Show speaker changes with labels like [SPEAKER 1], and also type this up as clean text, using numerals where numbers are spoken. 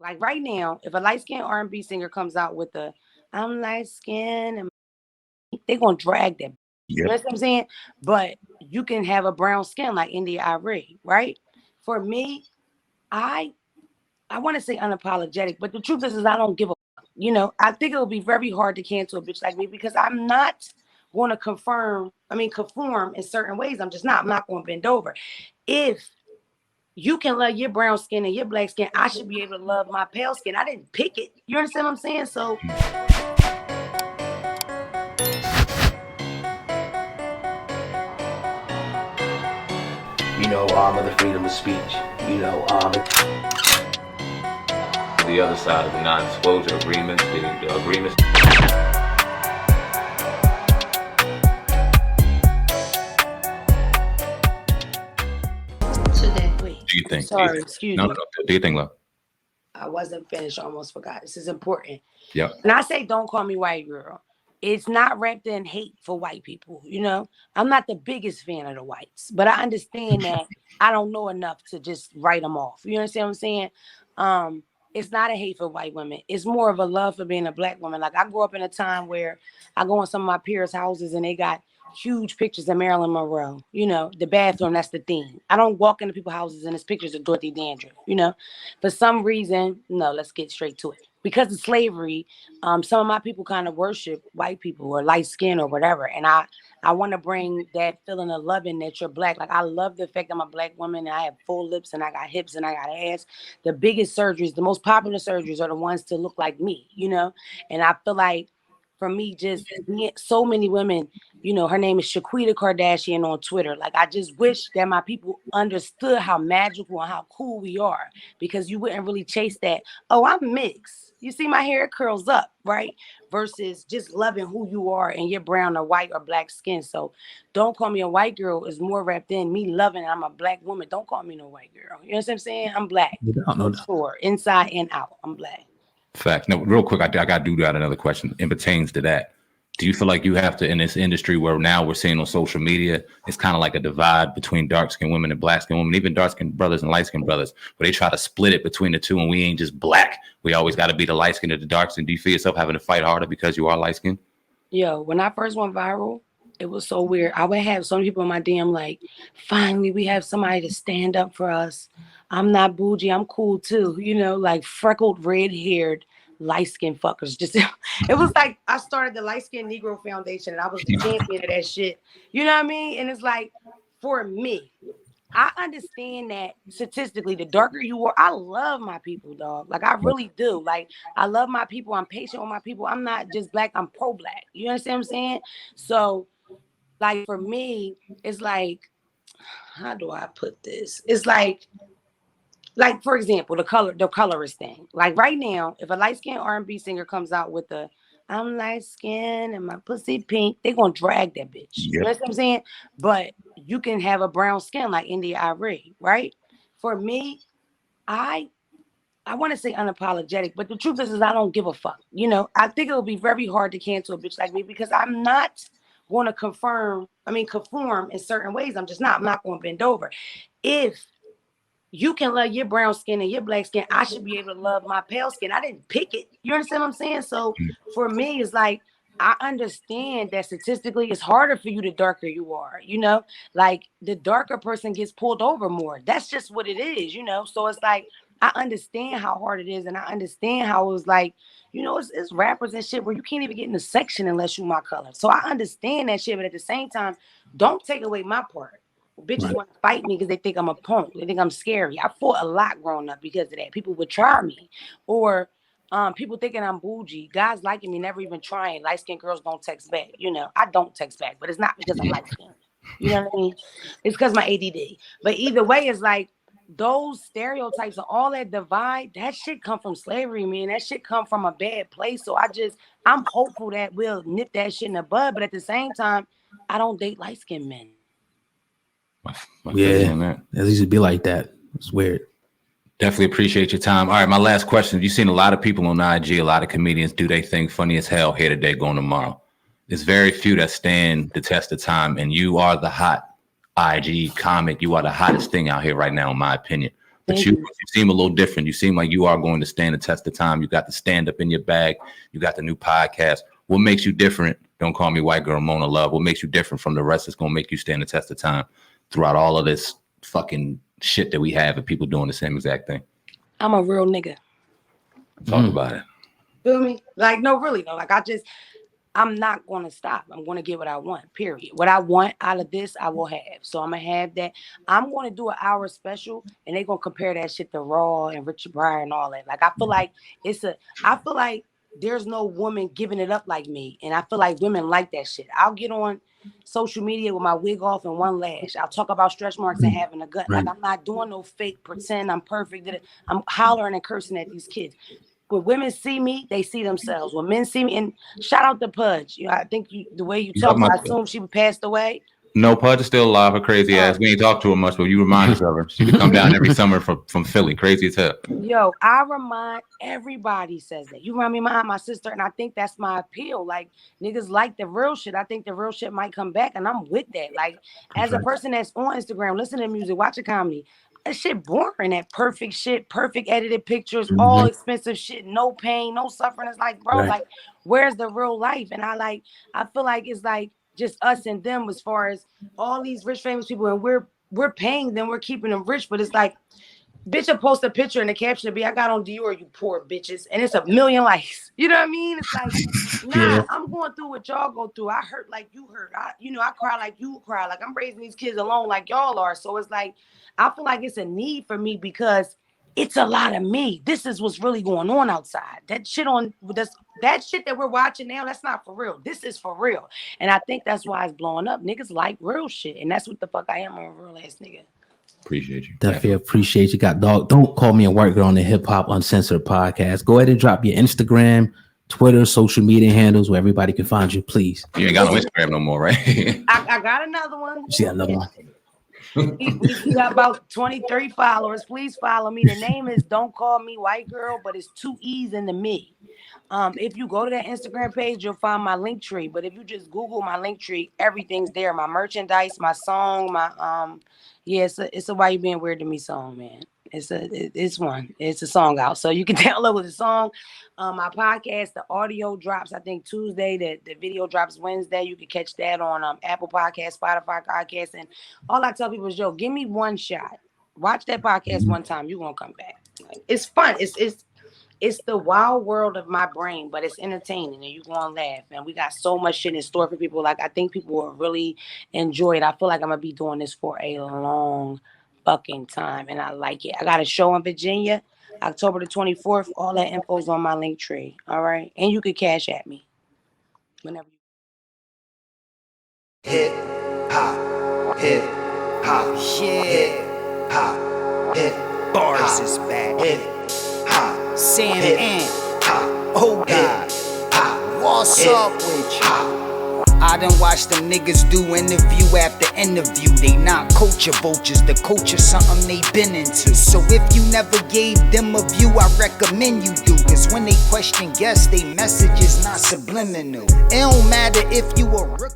[SPEAKER 1] Like right now, if a light-skinned R&B singer comes out with a I'm light-skinned and they're gonna drag that. You know
[SPEAKER 2] Yep.
[SPEAKER 1] what I'm saying? But you can have a brown skin like India Irie, right? For me, I I want to say unapologetic, but the truth is I don't give a fuck. I think it'll be very hard to cancel a bitch like me because I'm not going to conform in certain ways. I'm not going to bend over. If you can love your brown skin and your black skin, I should be able to love my pale skin. I didn't pick it. You understand what I'm saying? So
[SPEAKER 3] of the freedom of speech,
[SPEAKER 4] The other side of the non-disclosure agreements, the agreements.
[SPEAKER 1] today, wait.
[SPEAKER 2] Do you think?
[SPEAKER 1] Sorry, excuse
[SPEAKER 2] No,
[SPEAKER 1] me.
[SPEAKER 2] do you think, love?
[SPEAKER 1] I wasn't finished. I almost forgot. This is important.
[SPEAKER 2] Yep.
[SPEAKER 1] And I say, don't call me white girl. It's not wrapped in hate for white people. I'm not the biggest fan of the whites, but I understand that I don't know enough to just write them off. You understand what I'm saying? It's not a hate for white women. It's more of a love for being a black woman. Like I grew up in a time where I go in some of my peers' houses and they got huge pictures of Marilyn Monroe. The bathroom, that's the theme. I don't walk into people's houses and there's pictures of Dorothy Dandridge. For some reason, no, let's get straight to it. Because of slavery, some of my people kind of worship white people or light skin or whatever. And I want to bring that feeling of loving that you're black. Like I love the fact that I'm a black woman and I have full lips and I got hips and I got ass. The biggest surgeries, the most popular surgeries are the ones to look like me, And I feel like for me, just so many women, her name is Shaquita Kardashian on Twitter. Like, I just wish that my people understood how magical and how cool we are, because you wouldn't really chase that. Oh, I'm mixed. You see my hair curls up, right? Versus just loving who you are and you're brown or white or black skin. So don't call me a white girl. Is more wrapped in me loving I'm a black woman. Don't call me no white girl. You know what I'm saying? I'm black.
[SPEAKER 2] No doubt.
[SPEAKER 1] Sure. Inside and out. I'm black.
[SPEAKER 2] Fact. No, real quick, I got to do that. Another question. It pertains to that. Do you feel like you have to, in this industry where now we're seeing on social media, it's kind of like a divide between dark-skinned women and black-skinned women, even dark-skinned brothers and light-skinned brothers, where they try to split it between the two, and we ain't just black. We always got to be the light-skinned or the dark-skinned. Do you feel yourself having to fight harder because you are light-skinned?
[SPEAKER 1] Yo, when I first went viral, it was so weird. I would have so many people in my DM like, finally, we have somebody to stand up for us. I'm not bougie. I'm cool too. Like freckled, red-haired, light-skinned fuckers. Just it was like I started the Light Skin Negro Foundation and I was the champion of that shit. You know what I mean? And it's like, for me, I understand that statistically, the darker you are, I love my people, dog. Like I really do. Like I love my people. I'm patient with my people. I'm not just black. I'm pro-black. You understand what I'm saying? So, like for me, it's like, how do I put this? It's like for example, the colorist thing. Like right now, if a light-skinned R&B singer comes out with a I'm light-skinned and my pussy pink, they're gonna drag that bitch. You know what I'm saying? But you can have a brown skin like India Irie, right? For me, I want to say unapologetic, but the truth is I don't give a fuck. I think it'll be very hard to cancel a bitch like me because I'm not going to conform in certain ways. I'm not going to bend over. If you can love your brown skin and your black skin, I should be able to love my pale skin. I didn't pick it. You understand what I'm saying? So for me, it's like, I understand that statistically it's harder for you the darker you are, like the darker person gets pulled over more. That's just what it is, So it's like, I understand how hard it is. And I understand how it was like, it's rappers and shit where you can't even get in the section unless you my color. So I understand that shit. But at the same time, don't take away my part. Bitches want to fight me because they think I'm a punk. They think I'm scary. I fought a lot growing up because of that. People would try me, or people thinking I'm bougie. Guys liking me, never even trying. Light-skinned girls don't text back. I don't text back, but it's not because I'm light-skinned. You know what I mean? It's because my ADD. But either way, it's like those stereotypes and all that divide, that shit come from slavery, man. That shit come from a bad place. So I'm hopeful that we'll nip that shit in the bud. But at the same time, I don't date light-skinned men.
[SPEAKER 5] Yeah, at least it'd be like that. It's weird.
[SPEAKER 2] Definitely appreciate your time. All right, my last question. You've seen a lot of people on IG, a lot of comedians do they thing funny as hell here today, going tomorrow. There's very few that stand the test of time, and you are the hot IG comic. You are the hottest thing out here right now, in my opinion. But you seem a little different. You seem like you are going to stand the test of time. You got the stand up in your bag. You got the new podcast. What makes you different? Don't call me white girl Mona Love. What makes you different from the rest that's going to make you stand the test of time throughout all of this fucking shit that we have and people doing the same exact thing?
[SPEAKER 1] I'm a real nigga.
[SPEAKER 2] Talk about it.
[SPEAKER 1] Feel me? Like, no, really, no. Like, I'm not going to stop. I'm going to get what I want, period. What I want out of this, I will have. So I'm going to have that. I'm going to do an hour special, and they're going to compare that shit to Raw and Richard Pryor and all that. Like, I feel like there's no woman giving it up like me. And I feel like women like that shit. I'll get on social media with my wig off and one lash. I'll talk about stretch marks and having a gut.
[SPEAKER 5] Right.
[SPEAKER 1] Like, I'm not doing no fake pretend I'm perfect. I'm hollering and cursing at these kids. When women see me, they see themselves. When men see me, and shout out to Pudge. You know, I think the way you talk, I assume she passed away.
[SPEAKER 2] No, Pudge is still alive. Her crazy ass. We ain't talked to her much, but you remind us of her. She would come down every summer from Philly. Crazy as hell.
[SPEAKER 1] Yo, I remind everybody says that. You remind me of my sister, and I think that's my appeal. Like, niggas like the real shit. I think the real shit might come back, and I'm with that. Like, as a person that's on Instagram, listening to music, watching comedy, that shit boring. That perfect shit, perfect edited pictures, all expensive shit, no pain, no suffering. It's like, bro, like, where's the real life? And I feel like it's like just us and them as far as all these rich, famous people, and we're paying them, we're keeping them rich, but it's like, bitch will post a picture and the caption will be, I got on Dior, you poor bitches, and it's 1 million likes. You know what I mean? It's like, nah, I'm going through what y'all go through. I hurt like you hurt. I cry like you cry. Like, I'm raising these kids alone like y'all are. So it's like, I feel like it's a need for me because it's a lot of me. This is what's really going on outside. That shit that we're watching now, that's not for real. This is for real. And I think that's why it's blowing up. Niggas like real shit. And that's what the fuck I am. I'm a real ass nigga.
[SPEAKER 2] Appreciate you.
[SPEAKER 5] Definitely appreciate you. Got dog. Don't call me a white girl on the Hip Hop Uncensored podcast. Go ahead and drop your Instagram, Twitter, social media handles where everybody can find you, please.
[SPEAKER 2] You ain't got no Instagram no more, right?
[SPEAKER 1] I got another one.
[SPEAKER 5] She got another one.
[SPEAKER 1] We got about 20, 30 followers. Please follow me. The name is Don't Call Me White Girl, but it's 2 E's in the me. If you go to that Instagram page, you'll find my link tree. But if you just Google my link tree, everything's there. My merchandise, my song, my it's a Why You Being Weird to Me song, man. It's a song out. So you can download the song. My podcast, the audio drops, I think Tuesday. The video drops Wednesday. You can catch that on Apple Podcast, Spotify Podcast. And all I tell people is, yo, give me one shot. Watch that podcast one time. You're going to come back. Like, it's fun. It's the wild world of my brain, but it's entertaining and you're going to laugh. And we got so much shit in store for people. Like, I think people will really enjoy it. I feel like I'm going to be doing this for a long fucking time. And I like it. I got a show in Virginia, October the 24th. All that info's on my link tree. All right. And you can cash at me whenever you.
[SPEAKER 3] Hip hop, yeah. Hip hop, bars is back. Hip hop. Sam Ant, oh God, what's up with you? I done watched them niggas do interview after interview. They not culture vultures, the culture something they been into. So if you never gave them a view, I recommend you do. Cause when they question guests, they message is not subliminal. It don't matter if you a rookie.